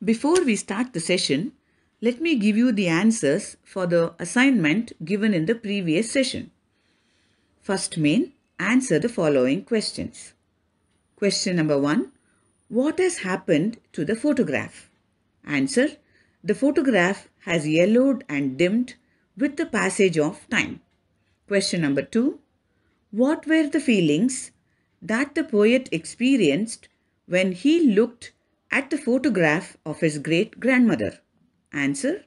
Before we start the session, let me give you the answers for the assignment given in the previous session. First main, answer the following questions. Question number 1. What has happened to the photograph? Answer. The photograph has yellowed and dimmed with the passage of time. Question number 2. What were the feelings that the poet experienced when he looked at the photograph of his great-grandmother? Answer.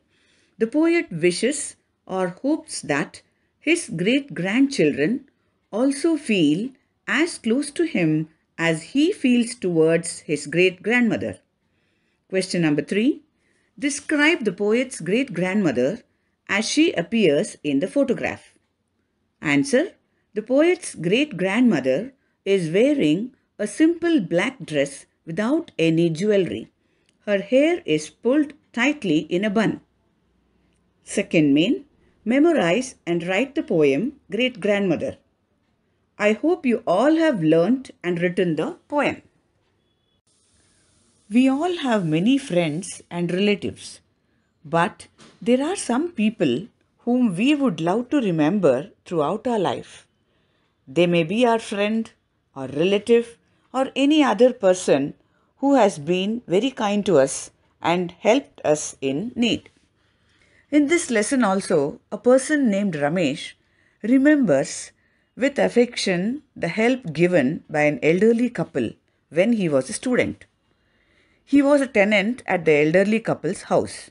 The poet wishes or hopes that his great-grandchildren also feel as close to him as he feels towards his great-grandmother. Question number 3. Describe the poet's great-grandmother as she appears in the photograph. Answer. The poet's great-grandmother is wearing a simple black dress without any jewelry. Her hair is pulled tightly in a bun. Second main, memorize and write the poem Great-Grandmother. I hope you all have learnt and written the poem. We all have many friends and relatives, but there are some people whom we would love to remember throughout our life. They may be our friend or relative or any other person who has been very kind to us and helped us in need. In this lesson also, a person named Ramesh remembers with affection the help given by an elderly couple when he was a student. He was a tenant at the elderly couple's house.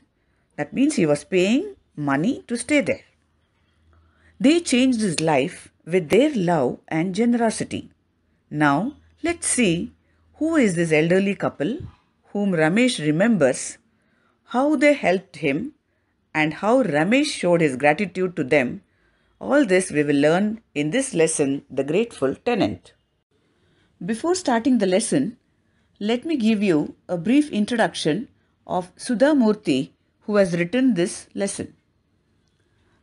That means he was paying money to stay there. They changed his life with their love and generosity. Now, let's see who is this elderly couple whom Ramesh remembers, how they helped him, and how Ramesh showed his gratitude to them. All this we will learn in this lesson, The Grateful Tenant. Before starting the lesson, let me give you a brief introduction of Sudha Murthy, who has written this lesson.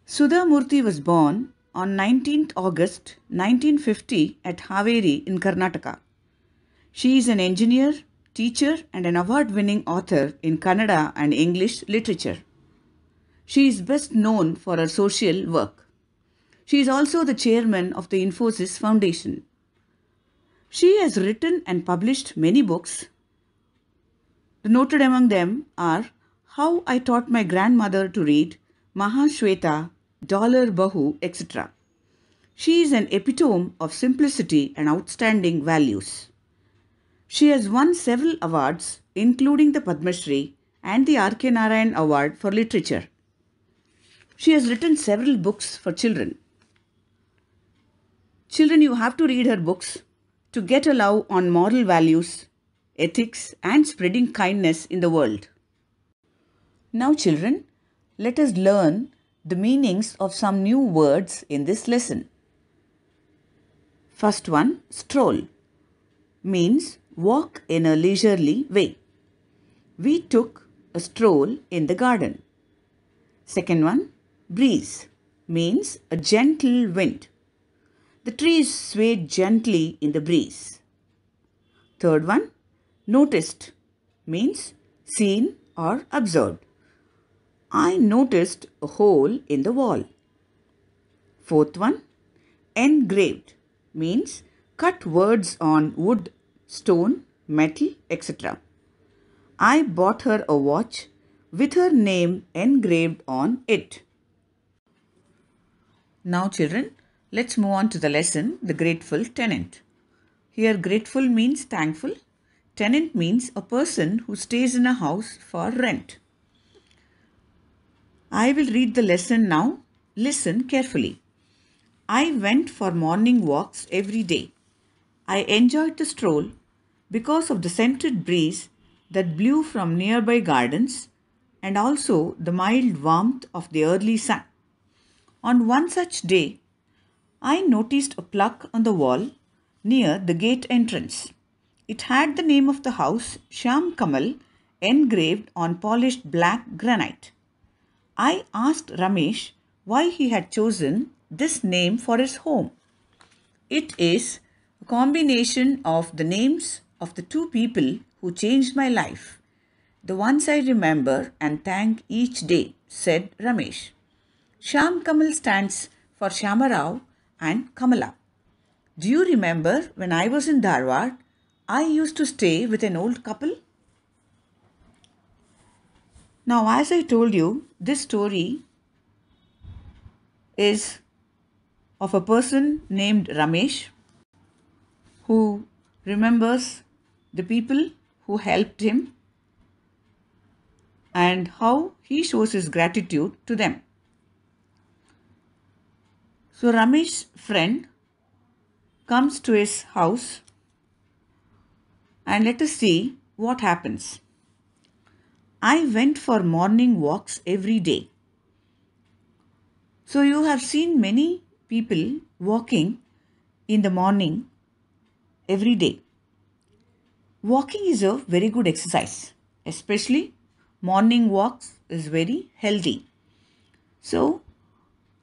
Sudha Murthy was born on 19th August 1950 at Haveri in Karnataka. She is an engineer, teacher and an award-winning author in Kannada and English literature. She is best known for her social work. She is also the chairman of the Infosys Foundation. She has written and published many books. The noted among them are How I Taught My Grandmother to Read, Mahashweta, Dollar Bahu, etc. She is an epitome of simplicity and outstanding values. She has won several awards, including the Padma Shri and the R.K. Narayan Award for Literature. She has written several books for children. Children, you have to read her books to get a love on moral values, ethics, and spreading kindness in the world. Now, children, let us learn the meanings of some new words in this lesson. First one, stroll, means walk in a leisurely way. We took a stroll in the garden. Second one, breeze, means a gentle wind. The trees swayed gently in the breeze. Third one, noticed, means seen or observed. I noticed a hole in the wall. Fourth one, engraved, means cut words on wood, stone, metal, etc. I bought her a watch with her name engraved on it. Now, children, let's move on to the lesson, The Grateful Tenant. Here, grateful means thankful. Tenant means a person who stays in a house for rent. I will read the lesson now. Listen carefully. I went for morning walks every day. I enjoyed the stroll because of the scented breeze that blew from nearby gardens and also the mild warmth of the early sun. On one such day, I noticed a plaque on the wall near the gate entrance. It had the name of the house, Shyam Kamal, engraved on polished black granite. I asked Ramesh why he had chosen this name for his home. It is combination of the names of the two people who changed my life, The ones I remember and thank each day, said Ramesh. Sham Kamal stands for Shamarao and Kamala. Do you remember when I was in Dharwad, I used to stay with an old couple? Now, as I told you, this story is of a person named Ramesh who remembers the people who helped him and how he shows his gratitude to them. So Ramesh's friend comes to his house and let us see what happens. I went for morning walks every day. So you have seen many people walking in the morning every day. Walking is a very good exercise, especially morning walks is very healthy. So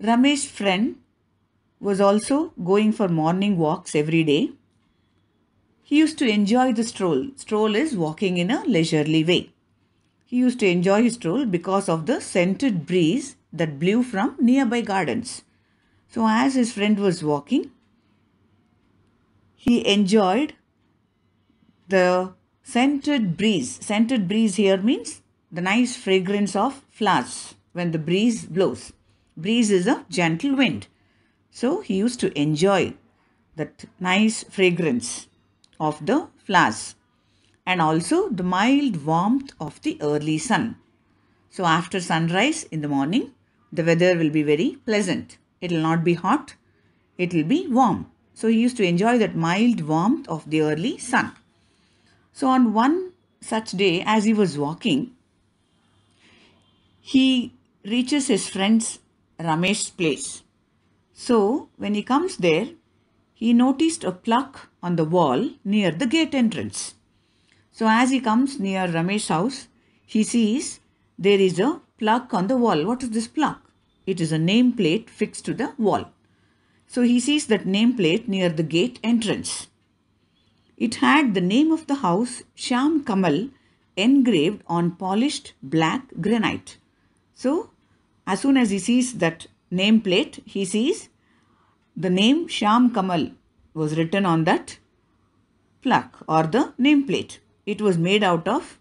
Ramesh's friend was also going for morning walks every day. He used to enjoy the stroll. Stroll is walking in a leisurely way. He used to enjoy his stroll because of the scented breeze that blew from nearby gardens. So as his friend was walking, he enjoyed the scented breeze. Scented breeze here means the nice fragrance of flowers when the breeze blows. Breeze is a gentle wind. So he used to enjoy that nice fragrance of the flowers and also the mild warmth of the early sun. So after sunrise in the morning, the weather will be very pleasant. It will not be hot, it will be warm. So he used to enjoy that mild warmth of the early sun. So on one such day, as he was walking, he reaches his friend's Ramesh's place. So when he comes there, he noticed a plaque on the wall near the gate entrance. So as he comes near Ramesh's house, he sees there is a plaque on the wall. What is this plaque? It is a nameplate fixed to the wall. So he sees that nameplate near the gate entrance. It had the name of the house Sham Kamal engraved on polished black granite. So as soon as he sees that nameplate, he sees the name Sham Kamal was written on that plaque or the nameplate. It was made out of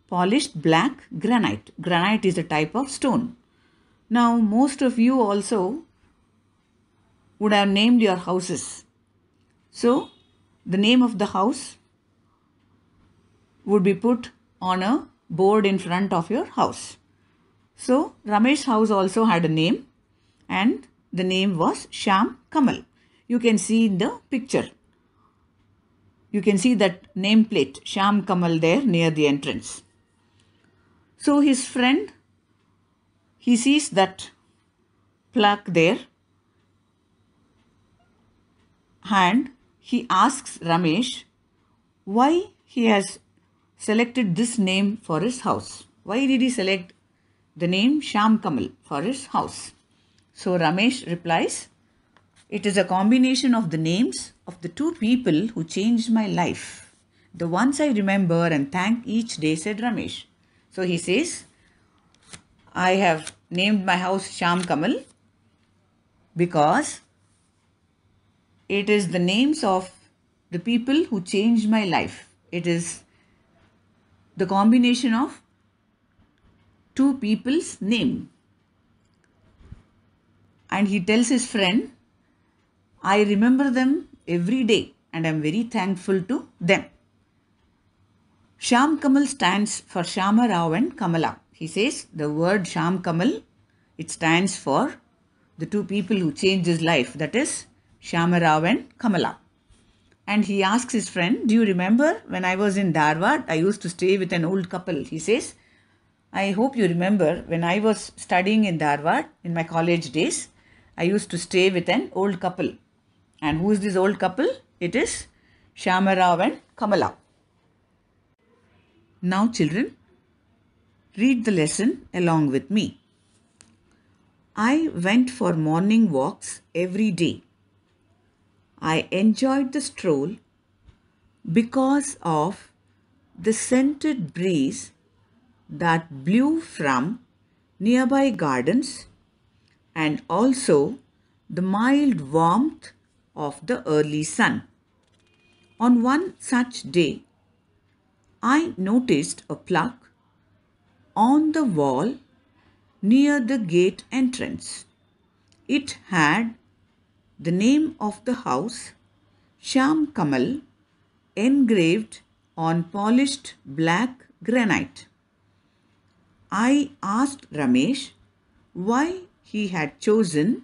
polished black granite. Granite is a type of stone. Now most of you also would have named your houses. So the name of the house would be put on a board in front of your house. So Ramesh's house also had a name and the name was Sham Kamal. You can see in the picture. You can see that nameplate Sham Kamal there near the entrance. So his friend, he sees that plaque there and he asks Ramesh why he has selected this name for his house. Why did he select the name Sham Kamal for his house? So Ramesh replies, it is a combination of the names of the two people who changed my life. The ones I remember and thank each day, said Ramesh. So he says, I have named my house Sham Kamal because it is the names of the people who changed my life. It is the combination of two people's name. And he tells his friend, I remember them every day and I am very thankful to them. Sham Kamal stands for Shama Rao and Kamala. He says the word Sham Kamal, it stands for the two people who changed his life. That is Shama Rao and Kamala. And he asks his friend, do you remember when I was in Dharwad, I used to stay with an old couple. He says, I hope you remember when I was studying in Dharwad in my college days, I used to stay with an old couple. And who is this old couple? It is Shama Rao and Kamala. Now children, read the lesson along with me. I went for morning walks every day. I enjoyed the stroll because of the scented breeze that blew from nearby gardens and also the mild warmth of the early sun. On one such day, I noticed a plaque on the wall near the gate entrance. It had the name of the house, Sham Kamal, engraved on polished black granite. I asked Ramesh why he had chosen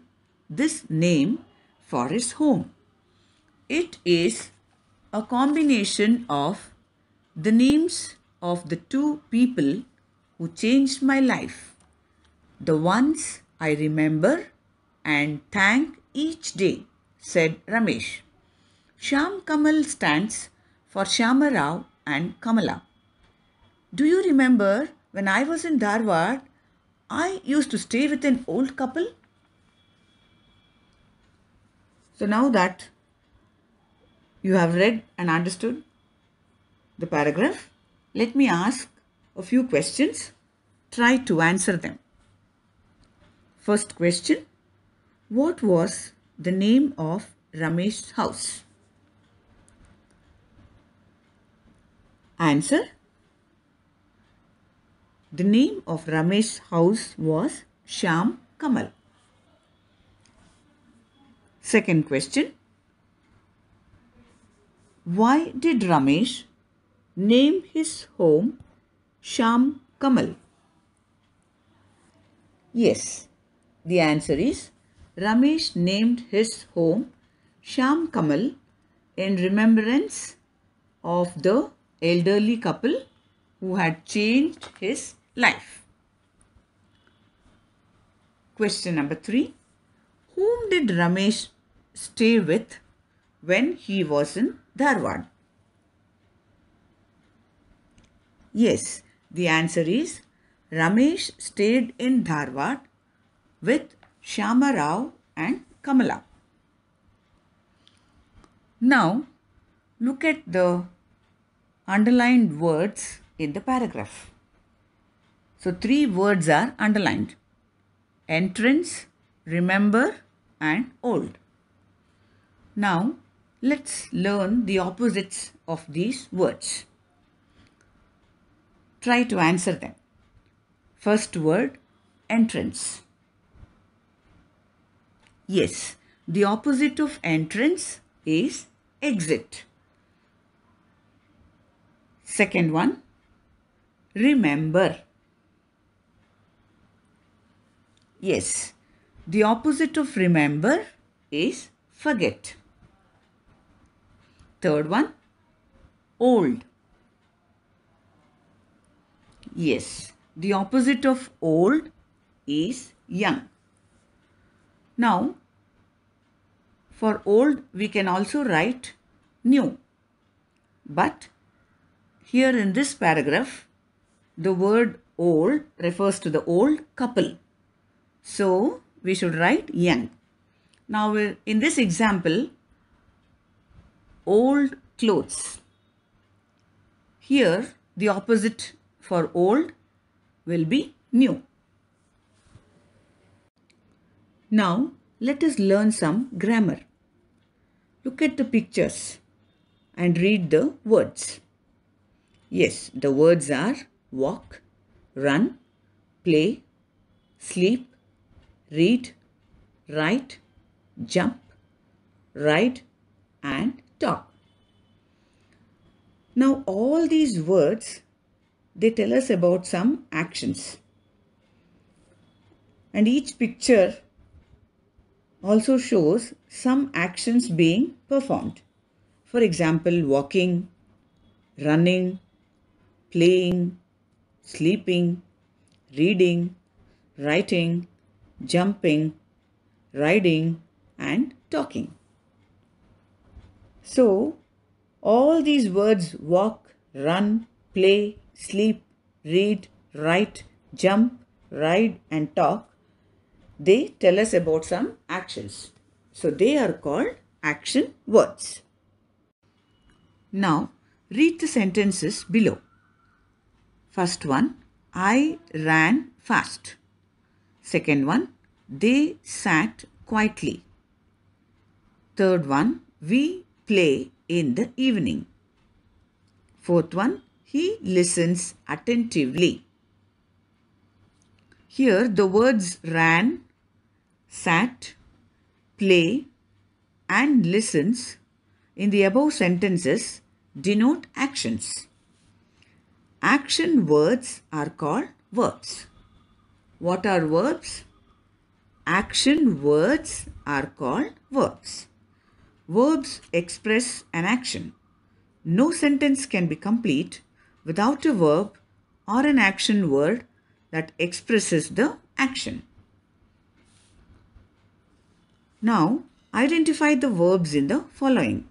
this name for his home. It is a combination of the names of the two people who changed my life, the ones I remember and thank each day, said Ramesh. Sham Kamal stands for Shama Rao and Kamala. Do you remember when I was in Dharwad, I used to stay with an old couple? So now that you have read and understood the paragraph, let me ask a few questions. Try to answer them. First question, what was the name of Ramesh's house? Answer, the name of Ramesh's house was Sham Kamal. Second question, why did Ramesh name his home Sham Kamal? Yes, the answer is Ramesh named his home Sham Kamal in remembrance of the elderly couple who had changed his life. Question number 3. Whom did Ramesh stay with when he was in Dharwad? Yes, the answer is Ramesh stayed in Dharwad with Shama Rao and Kamala. Now, look at the underlined words in the paragraph. So, 3 words are underlined: entrance, remember, and old. Now, let's learn the opposites of these words. Try to answer them. First word, entrance. Yes, the opposite of entrance is exit. Second one, remember. Yes, the opposite of remember is forget. Third one, old. Yes, the opposite of old is young. Now, for old we can also write new. But here in this paragraph, the word old refers to the old couple. So, we should write young. Now, in this example, old clothes. Here, the opposite for old will be new. Now, let us learn some grammar. Look at the pictures and read the words. Yes, the words are walk, run, play, sleep, read, write, jump, ride, and talk. Now, all these words, they tell us about some actions. And each picture also shows some actions being performed. For example, walking, running, playing, sleeping, reading, writing, jumping, riding, and talking. So, all these words walk, run, play, sleep, read, write, jump, ride, and talk, they tell us about some actions. So, they are called action words. Now, read the sentences below. First one, I ran fast. Second one, they sat quietly. Third one, we play in the evening. Fourth one, he listens attentively. Here the words ran, sat, play and listens in the above sentences denote actions. Action words are called verbs. What are verbs? Action words are called verbs. Verbs express an action. No sentence can be complete without a verb or an action word that expresses the action. Now, identify the verbs in the following.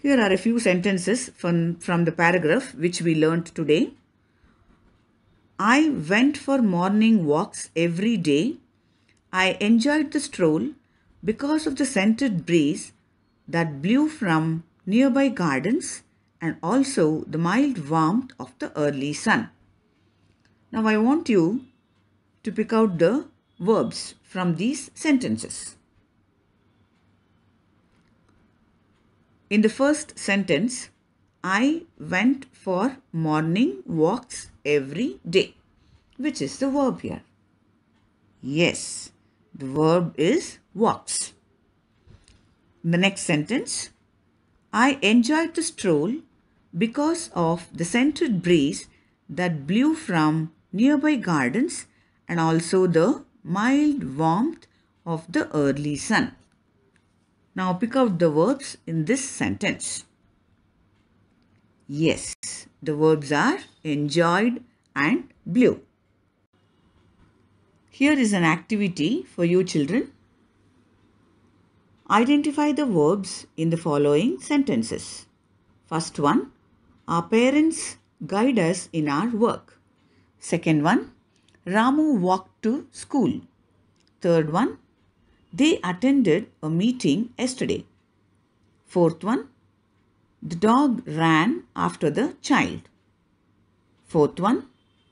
Here are a few sentences from the paragraph which we learnt today. I went for morning walks every day. I enjoyed the stroll because of the scented breeze that blew from nearby gardens and also the mild warmth of the early sun. Now I want you to pick out the verbs from these sentences. In the first sentence, I went for morning walks every day. Which is the verb here? Yes, the verb is walks. In the next sentence, I enjoyed the stroll because of the scented breeze that blew from nearby gardens and also the mild warmth of the early sun. Now pick out the verbs in this sentence. Yes, the verbs are enjoyed and blew. Here is an activity for you children. Identify the verbs in the following sentences. First one, our parents guide us in our work. Second one, Ramu walked to school. Third one, they attended a meeting yesterday. Fourth one, the dog ran after the child. Fourth one,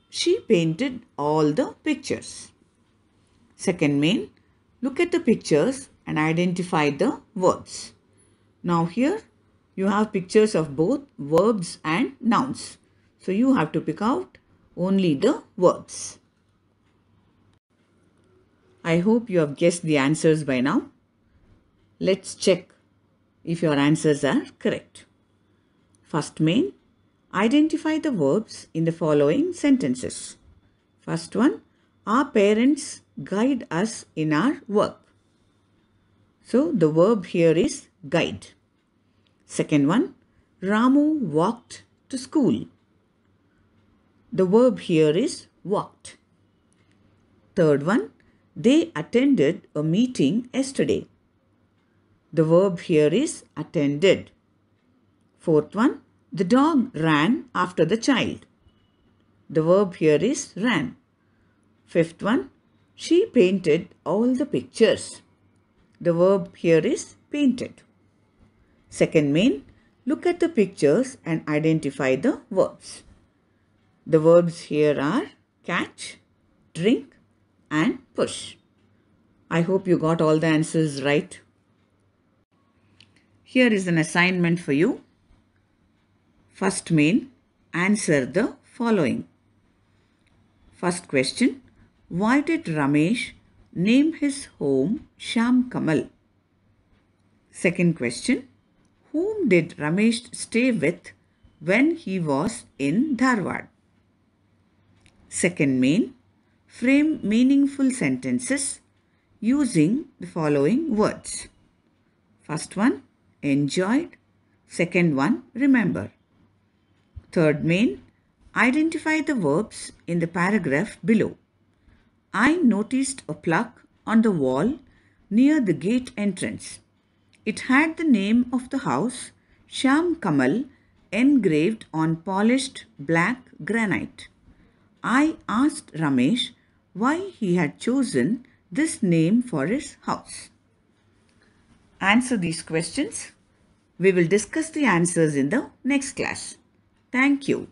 she painted all the pictures. Second main, look at the pictures and identify the verbs. Now here you have pictures of both verbs and nouns. So you have to pick out only the verbs. I hope you have guessed the answers by now. Let's check if your answers are correct. First main, identify the verbs in the following sentences. First one, our parents guide us in our work. So the verb here is guide. Second one, Ramu walked to school. The verb here is walked. Third one, they attended a meeting yesterday. The verb here is attended. Fourth one, the dog ran after the child. The verb here is ran. Fifth one, she painted all the pictures. The verb here is painted. Second main, look at the pictures and identify the verbs. The verbs here are catch, drink and push. I hope you got all the answers right. Here is an assignment for you. First main, answer the following. First question, why did Ramesh name his home Shyam Kamal? Second question, whom did Ramesh stay with when he was in Dharwad? Second main, frame meaningful sentences using the following words. First one, enjoyed. Second one, remember. Third main, identify the verbs in the paragraph below. I noticed a plaque on the wall near the gate entrance. It had the name of the house, Shyam Kamal, engraved on polished black granite. I asked Ramesh why he had chosen this name for his house. Answer these questions. We will discuss the answers in the next class. Thank you.